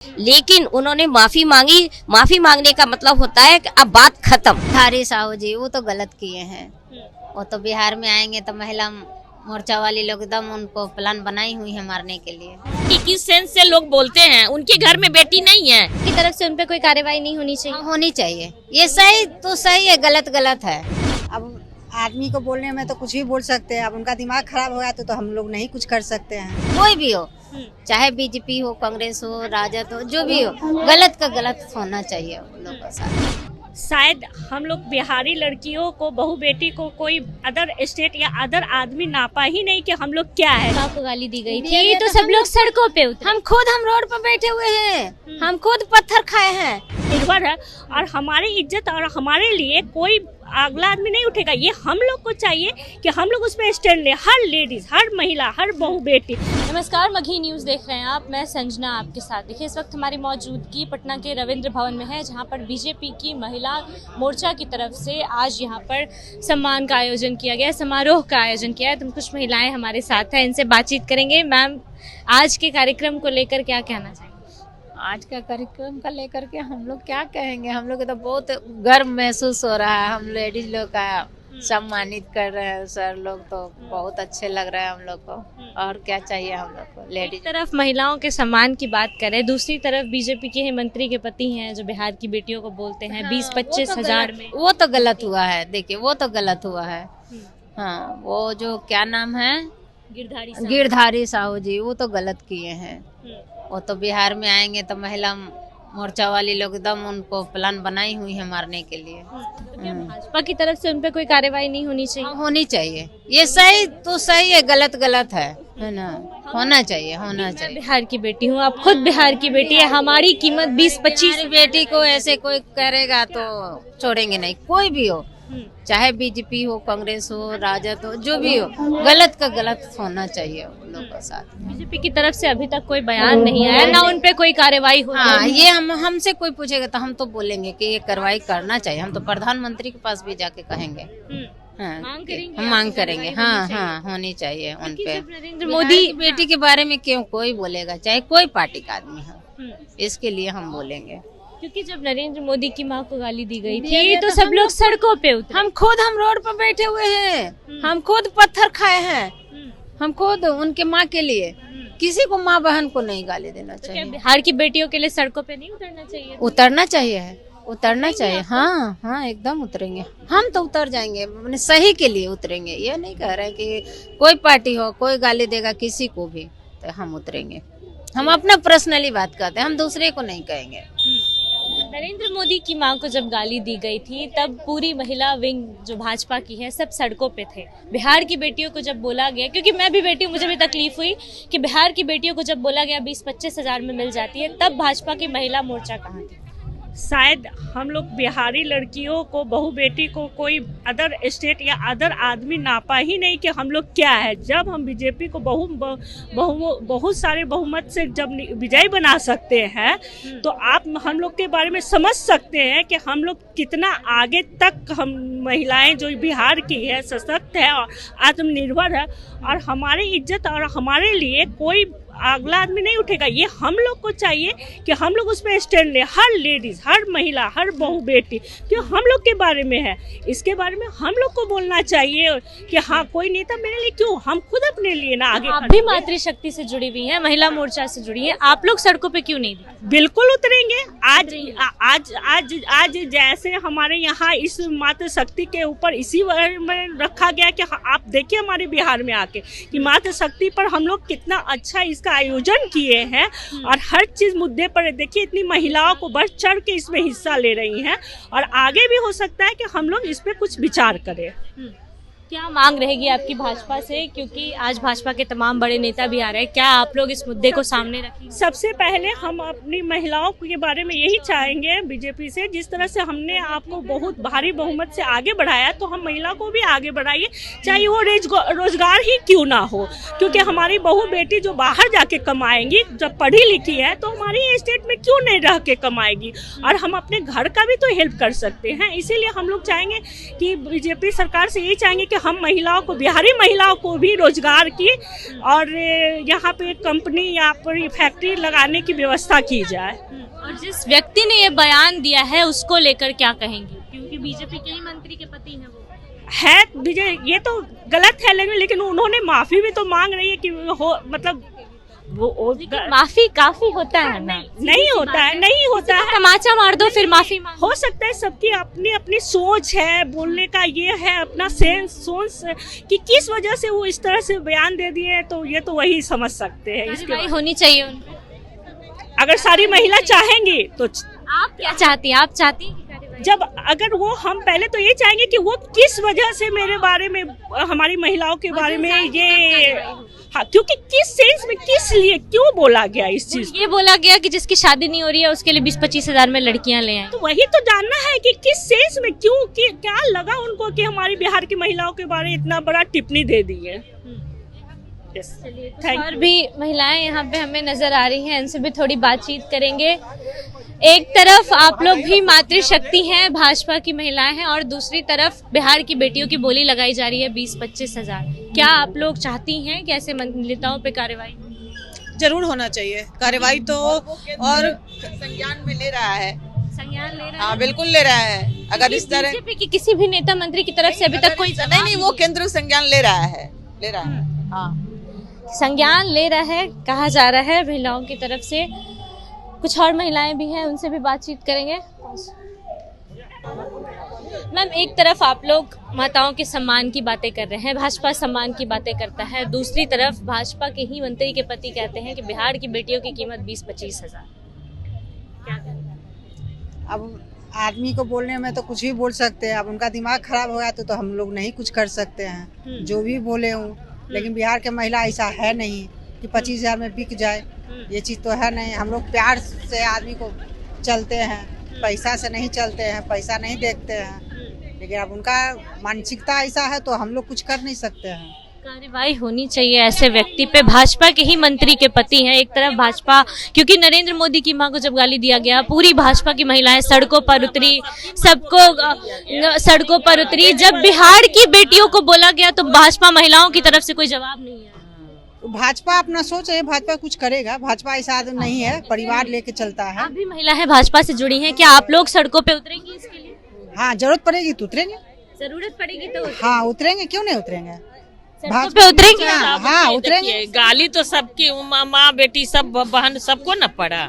लेकिन उन्होंने माफी मांगी। माफी मांगने का मतलब होता है कि अब बात खत्म। धारी साहू जी वो तो गलत किए हैं। वो तो बिहार में आएंगे तो महिला मोर्चा वाली लोग एकदम उनको प्लान बनाई हुई है मारने के लिए। कि किस सेंस से लोग बोलते हैं उनके घर में बेटी नहीं है की तरफ से उन पे कोई कार्रवाई नहीं होनी चाहिए। होनी चाहिए। ये सही तो सही है, गलत गलत है। अब आदमी को बोलने में तो कुछ भी बोल सकते हैं। अब उनका दिमाग खराब हो गया तो हम लोग नहीं कुछ कर सकते हैं। कोई भी हो, चाहे बीजेपी हो, कांग्रेस हो, राजद हो, जो भी हो, गलत का गलत होना चाहिए उन लोगों का साथ। शायद हम लोग बिहारी लड़कियों को, बहू बेटी को कोई अदर स्टेट या अदर आदमी नापा ही नहीं कि हम लोग क्या है। माँ को गाली दी गई थी तो सब लोग सड़कों पे उतरे। हम रोड पर बैठे हुए हैं, हम खुद पत्थर खाए हैं। निर्भर है और हमारी इज्जत और हमारे लिए कोई अगला आदमी नहीं उठेगा। ये हम लोग को चाहिए कि हम लोग उस पर स्टैंड लें। हर लेडीज, हर महिला, हर बहू बेटी। नमस्कार, मघी न्यूज़ देख रहे हैं आप। मैं संजना आपके साथ। देखिए, इस वक्त हमारी मौजूदगी पटना के रविंद्र भवन में है, जहां पर बीजेपी की महिला मोर्चा की तरफ से आज यहां पर सम्मान का आयोजन किया गया, समारोह का आयोजन किया है। तो कुछ महिलाएं हमारे साथ हैं, इनसे बातचीत करेंगे। मैम, आज के कार्यक्रम को लेकर क्या कहना चाहिए? आज का कार्यक्रम का लेकर के हम लोग क्या कहेंगे, हम लोग तो बहुत गर्व महसूस हो रहा है। हम लेडीज लोग का सम्मानित कर रहे हैं सर लोग, तो बहुत अच्छे लग रहे हैं हम लोग को। और क्या चाहिए हम लोग को लेडीज। एक तरफ महिलाओं के सम्मान की बात करें, दूसरी तरफ बीजेपी के ही मंत्री के पति हैं जो बिहार की बेटियों को बोलते हैं 20-25 हजार में। वो तो गलत हुआ है। देखिए, वो तो गलत हुआ है। हाँ, वो जो क्या नाम है, गिरधारी साहू जी, वो तो गलत किए हैं। वो तो बिहार में आएंगे तो महिला मोर्चा वाली लोग एकदम उनको प्लान बनाई हुई है मारने के लिए। भाजपा की तरफ से उन पे कोई कार्रवाई नहीं होनी चाहिए। होनी चाहिए। ये सही तो सही है, गलत गलत है ना। होना चाहिए, होना चाहिए। बिहार की बेटी हूँ, आप खुद बिहार की बेटी है। हमारी कीमत 20-25। बेटी को ऐसे कोई करेगा तो छोड़ेंगे नहीं। कोई भी हो, चाहे बीजेपी हो, कांग्रेस हो, राजद हो, जो भी हो, गलत का गलत होना चाहिए उन लोगों के साथ। बीजेपी की तरफ से अभी तक कोई बयान नहीं आया, ना उन पे कोई कार्रवाई हो। हाँ, ये हमसे कोई पूछेगा तो हम तो बोलेंगे कि ये कार्रवाई करना चाहिए। हम तो प्रधानमंत्री के पास भी जाके कहेंगे। हाँ, मांग करेंगे, हम मांग करेंगे। हाँ हाँ, होनी चाहिए उन पे। नरेंद्र मोदी बेटी के बारे में क्यों कोई बोलेगा, चाहे कोई पार्टी का आदमी हो, इसके लिए हम बोलेंगे। क्योंकि जब नरेंद्र मोदी की मां को गाली दी गई थी तो सब लोग सड़कों पे उतरे। हम रोड पर बैठे हुए हैं, हम खुद पत्थर खाए हैं। हम खुद उनके माँ के लिए, किसी को माँ बहन को नहीं गाली देना चाहिए। बिहार की बेटियों के लिए सड़कों पे नहीं उतरना चाहिए? उतरना चाहिए है, उतरना चाहिए। हाँ हाँ, एकदम उतरेंगे। हम तो उतर जाएंगे, मैंने सही के लिए उतरेंगे। ये नहीं कह रहे कि कोई पार्टी हो, कोई गाली देगा किसी को भी, तो हम उतरेंगे। हम अपना पर्सनली बात करते हैं, हम दूसरे को नहीं कहेंगे। नरेंद्र मोदी की मां को जब गाली दी गई थी तब पूरी महिला विंग जो भाजपा की है सब सड़कों पे थे। बिहार की बेटियों को जब बोला गया, क्योंकि मैं भी बेटी हूँ, मुझे भी तकलीफ हुई कि बिहार की बेटियों को जब बोला गया 20-25 हजार में मिल जाती है, तब भाजपा की महिला मोर्चा कहाँ थी? शायद हम लोग बिहारी लड़कियों को, बहू बेटी को कोई अदर स्टेट या अदर आदमी नापा ही नहीं कि हम लोग क्या है। जब हम बीजेपी को बहुत सारे बहुमत से जब विजयी बना सकते हैं तो आप हम लोग के बारे में समझ सकते हैं कि हम लोग कितना आगे तक हम महिलाएं जो बिहार की है सशक्त है और आत्मनिर्भर है। और हमारी इज्जत और हमारे लिए कोई अगला आदमी नहीं उठेगा। ये हम लोग को चाहिए कि हम लोग उस पर स्टैंड लें। हर लेडीज, हर महिला, हर बहू बेटी, क्यों हम लोग के बारे में है। इसके बारे में हम लोग को बोलना चाहिए कि हाँ, कोई नेता मेरे लिए क्यों, हम खुद अपने लिए ना आगे। आप भी मातृशक्ति से जुड़ी हुई हैं, महिला मोर्चा से जुड़ी हैं, आप लोग सड़कों पे क्यों नहीं? बिल्कुल उतरेंगे। आज जैसे हमारे यहाँ इस मातृशक्ति के ऊपर इसी में रखा गया कि आप देखिए हमारे बिहार में आके कि मातृशक्ति पर हम लोग कितना अच्छा इसका आयोजन किए हैं। और हर चीज मुद्दे पर देखिए इतनी महिलाओं को बढ़ चढ़ के इसमें हिस्सा ले रही हैं। और आगे भी हो सकता है कि हम लोग इस पे कुछ विचार करें। क्या मांग रहेगी आपकी भाजपा से, क्योंकि आज भाजपा के तमाम बड़े नेता भी आ रहे हैं, क्या आप लोग इस मुद्दे को सामने रखेंगे? सबसे पहले हम अपनी महिलाओं के बारे में यही चाहेंगे बीजेपी से, जिस तरह से हमने आपको बहुत भारी बहुमत से आगे बढ़ाया तो हम महिला को भी आगे बढ़ाइए, चाहे वो रोजगार ही क्यों ना हो। क्योंकि हमारी बहू बेटी जो बाहर जाके कमाएंगी, जब पढ़ी लिखी है तो हमारी स्टेट में क्यों नहीं रह के कमाएगी। और हम अपने घर का भी तो हेल्प कर सकते हैं। इसीलिए हम लोग चाहेंगे कि बीजेपी सरकार से यही चाहेंगे कि हम महिलाओं को, बिहारी महिलाओं को भी रोजगार की और यहाँ पे कंपनी या पर फैक्ट्री लगाने की व्यवस्था की जाए। और जिस व्यक्ति ने ये बयान दिया है उसको लेकर क्या कहेंगी, क्योंकि बीजेपी के ही मंत्री के पति हैं वो? है विजय, ये तो गलत है, लेकिन उन्होंने माफी भी तो मांग रही है कि हो, मतलब वो माफी काफी होता है ना? नहीं होता है। तमाचा मार दो फिर माफी मांगो। हो सकता है, सबकी अपनी अपनी सोच है, बोलने का ये है अपना सोच कि किस वजह से वो इस तरह से बयान दे दिए, तो ये तो वही समझ सकते हैं। इसके कार्रवाई होनी चाहिए उनको। अगर सारी महिला चाहेंगी तो आप क्या चाहती हैं? आप चाहती हैं कि कार्रवाई? जब अगर वो, हम पहले तो ये चाहेंगे कि वो किस वजह से मेरे बारे में, हमारी महिलाओं के बारे में ये, हाँ, क्योंकि किस सेंस में, किस लिए, क्यों बोला गया इस चीज? ये बोला गया कि जिसकी शादी नहीं हो रही है उसके लिए 20-25 हजार में लड़कियां ले आए। तो वही तो जानना है कि किस सेंस में, क्यों, क्या लगा उनको कि हमारी बिहार की महिलाओं के बारे में इतना बड़ा टिप्पणी दे दी है। और भी महिलाएं यहाँ पे हमें नजर आ रही हैं, इनसे भी थोड़ी बातचीत करेंगे। एक तरफ आप लोग भी मातृशक्ति हैं, भाजपा की महिलाएं हैं, और दूसरी तरफ बिहार की बेटियों की बोली लगाई जा रही है 20-25 हजार। क्या आप लोग चाहती हैं कि ऐसे नेताओं पे कार्रवाई? जरूर होना चाहिए कार्रवाई तो, और संज्ञान में ले रहा है, संज्ञान ले रहा है? हाँ बिल्कुल ले रहा है। अगर इस तरह बीजेपी की किसी भी नेता मंत्री की तरफ से अभी तक कोई नहीं, वो केंद्र संज्ञान ले रहा है, हाँ संज्ञान ले रहा है कहा जा रहा है महिलाओं की तरफ से। कुछ और महिलाएं भी हैं, उनसे भी बातचीत करेंगे। मैम, एक तरफ आप लोग माताओं के सम्मान की बातें कर रहे हैं, भाजपा सम्मान की बातें करता है, दूसरी तरफ भाजपा के ही मंत्री के पति कहते हैं कि बिहार की बेटियों की कीमत 20-25 हजार। क्या करें? अब आदमी को बोलने में तो कुछ भी बोल सकते हैं, अब उनका दिमाग खराब हो गया तो हम लोग नहीं कुछ कर सकते हैं, जो भी बोले हूँ। लेकिन बिहार के महिला ऐसा है नहीं कि 25 हजार में बिक जाए, ये चीज़ तो है नहीं। हम लोग प्यार से आदमी को चलते हैं, पैसा से नहीं चलते हैं, पैसा नहीं देखते हैं। लेकिन अब उनका मानसिकता ऐसा है तो हम लोग कुछ कर नहीं सकते हैं। कार्रवाई होनी चाहिए ऐसे व्यक्ति पे। भाजपा के ही मंत्री के पति हैं। एक तरफ भाजपा, क्योंकि नरेंद्र मोदी की मां को जब गाली दिया गया, पूरी भाजपा की महिलाएं सड़कों पर उतरी, सबको सड़कों पर उतरी। जब बिहार की बेटियों को बोला गया तो भाजपा महिलाओं की तरफ से कोई जवाब नहीं है। भाजपा अपना सोच है, भाजपा कुछ करेगा, भाजपा ऐसा आदमी नहीं है, परिवार लेके चलता है। आप भी महिला है, भाजपा से जुड़ी हैं, क्या आप लोग सड़कों पे उतरेंगी इसके लिए? हाँ, जरूरत पड़ेगी तो उतरेंगे। जरूरत पड़ेगी तो हाँ उतरेंगे, क्यों नहीं उतरेंगे, सड़कों पे उतरेंगे। हाँ उतरेंगे। गाली तो सबकी, माँ बेटी सब बहन सबको न पड़ा,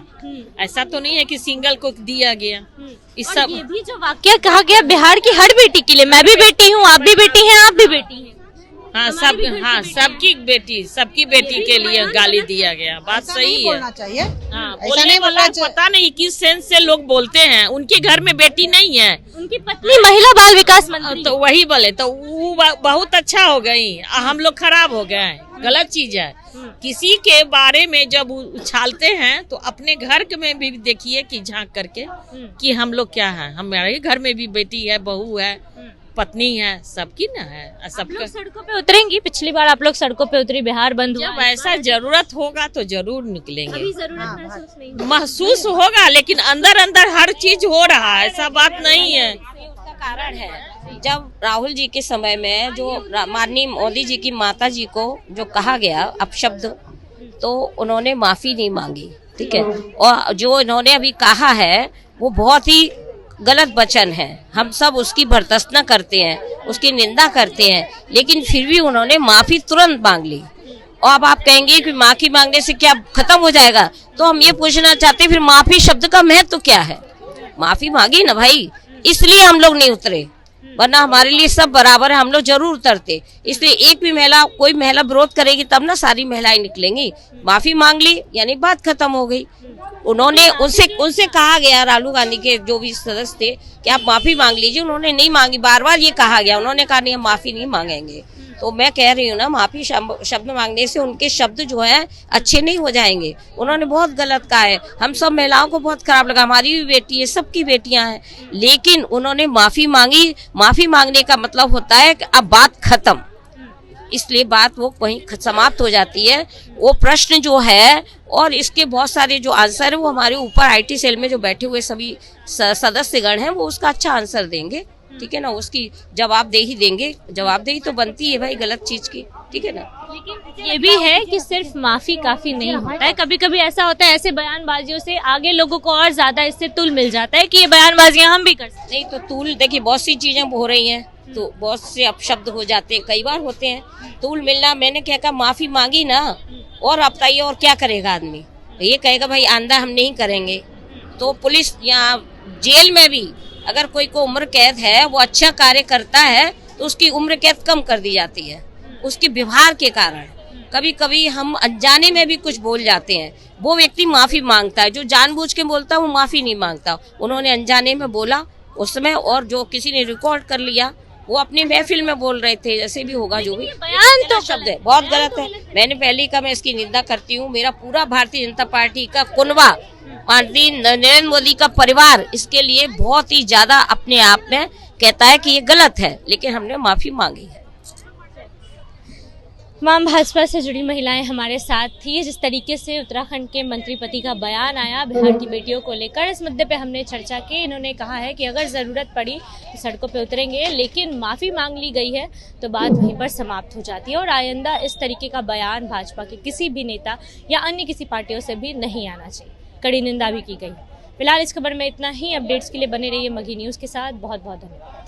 ऐसा तो नहीं है कि सिंगल को दिया गया। इस और सब ये भी जो वाक्य कहा गया बिहार की हर बेटी के लिए, मैं भी बेटी हूँ, आप भी बेटी हैं, आप भी बेटी हैं, हाँ सब, हाँ सबकी बेटी के लिए गाली दिया गया। बात सही है, बोलना चाहिए। हाँ ऐसा बोलने नहीं वाला बोलना पता नहीं किस सेंस से लोग बोलते हैं। उनके घर में बेटी नहीं है, उनकी पत्नी महिला बाल विकास मंत्री। तो वही बोले तो वो बहुत अच्छा हो गई, हम लोग खराब हो गए। गलत चीज है। किसी के बारे में जब उछालते हैं तो अपने घर में भी देखिए कि झांक करके कि हम लोग क्या है। हमारे घर में भी बेटी है, बहू है, पत्नी है, सबकी ना है। सबका सड़कों पे उतरेंगी? पिछली बार आप लोग सड़कों पे उतरी, बिहार बंद हुआ। जब ऐसा जरूरत होगा तो जरूर निकलेंगे। अभी जरूरत महसूस नहीं महसूस होगा, लेकिन अंदर अंदर हर चीज हो रहा है, ऐसा बात नहीं है। उसका कारण है, जब राहुल जी के समय में जो माननीय मोदी जी की माता जी को जो कहा गया अपशब्द, तो उन्होंने माफी नहीं मांगी, ठीक है। और जो इन्होंने अभी कहा है वो बहुत ही गलत वचन है। हम सब उसकी भर्त्सना करते हैं, उसकी निंदा करते हैं, लेकिन फिर भी उन्होंने माफी तुरंत मांग ली। और अब आप कहेंगे कि माफी मांगने से क्या खत्म हो जाएगा, तो हम ये पूछना चाहते हैं फिर माफी शब्द का महत्व क्या है। माफी मांगी ना भाई, इसलिए हम लोग नहीं उतरे, वरना हमारे लिए सब बराबर है, हम लोग जरूर उतरते। इसलिए एक भी महिला, कोई महिला विरोध करेगी तब ना सारी महिलाएं निकलेंगी। माफी मांग ली यानी बात खत्म हो गई। उन्होंने उनसे कहा गया, राहुल गांधी के जो भी सदस्य थे, कि आप माफी मांग लीजिए, उन्होंने नहीं मांगी। बार बार ये कहा गया, उन्होंने कहा नहीं हम माफी नहीं मांगेंगे। तो मैं कह रही हूँ ना, माफी शब्द मांगने से उनके शब्द जो है अच्छे नहीं हो जाएंगे। उन्होंने बहुत गलत कहा है, हम सब महिलाओं को बहुत खराब लगा, हमारी भी बेटी है, सबकी बेटियां हैं, लेकिन उन्होंने माफी मांगी। माफी मांगने का मतलब होता है कि अब बात खत्म, इसलिए बात वो वहीं समाप्त हो जाती है। वो प्रश्न जो है और इसके बहुत सारे जो आंसर है वो हमारे ऊपर IT सेल में जो बैठे हुए सभी सदस्यगण हैं वो उसका अच्छा आंसर देंगे। ठीक है ना, उसकी जवाबदेही देंगे, जवाबदेही तो बनती है भाई गलत चीज की, ठीक है ना। लेकिन ये भी है कि सिर्फ माफी काफी नहीं होता है, कभी कभी ऐसा होता है ऐसे बयानबाजियों से आगे लोगों को और ज्यादा इससे तुल मिल जाता है कि ये बयानबाजियां हम भी कर सकते नहीं तो तूल देखिए बहुत सी चीजें हो रही हैं, तो बहुत से अपशब्द हो जाते हैं, कई बार होते हैं। तूल मिलना, मैंने क्या कहा, माफी मांगी ना, और आप बताइए और क्या करेगा आदमी, ये कहेगा भाई आंदा हम नहीं करेंगे। तो पुलिस या जेल में भी अगर कोई को उम्र कैद है, वो अच्छा कार्य करता है तो उसकी उम्र कैद कम कर दी जाती है उसके व्यवहार के कारण। कभी कभी हम अनजाने में भी कुछ बोल जाते हैं, वो व्यक्ति माफी मांगता है, जो जानबूझ के बोलता है वो माफी नहीं मांगता। उन्होंने अनजाने में बोला उस समय, और जो किसी ने रिकॉर्ड कर लिया वो अपनी महफिल में बोल रहे थे, जैसे भी होगा जो भी बयान तो शब्द है बहुत गलत है। मैंने पहले कहा मैं इसकी निंदा करती हूँ। मेरा पूरा भारतीय जनता पार्टी का कुनबा, माननीय नरेंद्र मोदी का परिवार इसके लिए बहुत ही ज्यादा अपने आप में कहता है कि ये गलत है, लेकिन हमने माफी मांगी है। तमाम भाजपा से जुड़ी महिलाएं हमारे साथ थी। जिस तरीके से उत्तराखंड के मंत्री पति का बयान आया बिहार की बेटियों को लेकर, इस मुद्दे पे हमने चर्चा की। इन्होंने कहा है कि अगर ज़रूरत पड़ी तो सड़कों पे उतरेंगे, लेकिन माफ़ी मांग ली गई है तो बात वहीं पर समाप्त हो जाती है और आइंदा इस तरीके का बयान भाजपा के किसी भी नेता या अन्य किसी पार्टियों से भी नहीं आना चाहिए। कड़ी निंदा भी की गई। फिलहाल इस खबर में इतना ही। अपडेट्स के लिए बने रहिए मघी न्यूज़ के साथ। बहुत बहुत धन्यवाद।